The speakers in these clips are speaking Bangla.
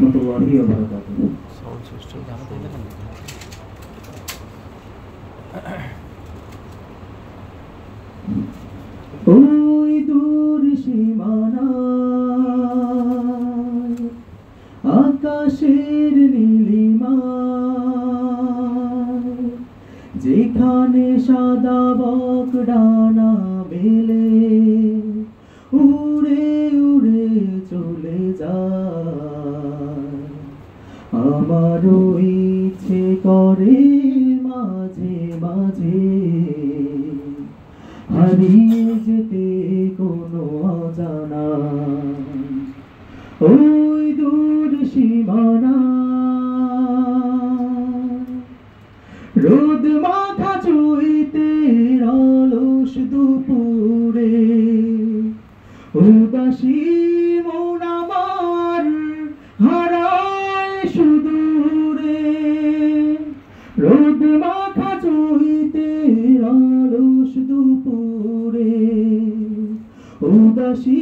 রহমতুল্লাহি ওয়া বারাকাতুহু। ওই দূর সীমানায় আকাশের নীলিমায় যেখানে সাদা বক ডানা মেলে উড়ে উড়ে চলে যায়, আমারও ইচ্ছে করে মাঝে মাঝে হারিয়ে যেতে কোনো অজানা ওই দূর সীমানা। রোদ মাথা চুইতে অলস দুপুরে উদাসী মন আমার হারায় সুদূরে। রোদ মাথা চুইতে অলস দুপুরে উদাসী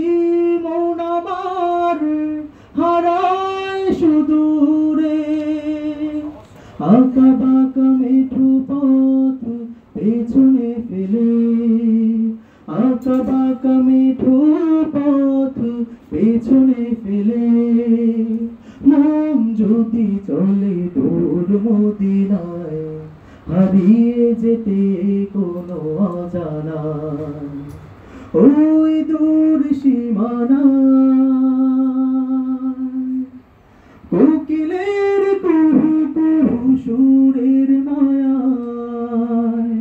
মন আমার হারায় সুদূরে। আঁকা বাঁকা মেঠো পথ পেছনে ফেলে, আঁকা বাঁকা মেঠো পথ পেছনে ফেলে মন যদি চলে দূর মদিনায় হারিয়ে যেতে কোনো অজানা ওই দূর সীমানা। কোকিলের কুহু কুহু সুরের মায়ায়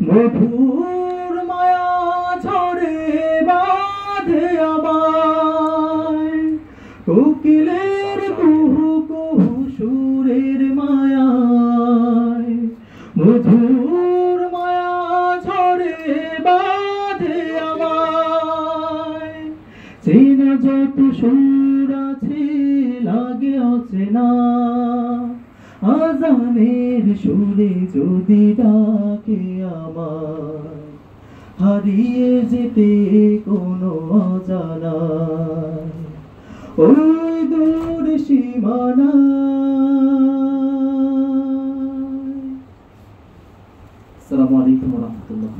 মধুর মায়া ঝরে বাঁধে আমায়। কোকিলের কুহু কুহু সুরের মায়ায় মধুর মায়া ঝরে বাঁধে আমায়। চেনা যত সুর আছে লাগে অচেনা, আজানের সুরে যদি ডাকে আমায় হারিয়ে যেতে কোনো অজানা ওই দূর সীমানা। আসসালামু আলাইকুম ওয়া রাহমাতুল্লাহ।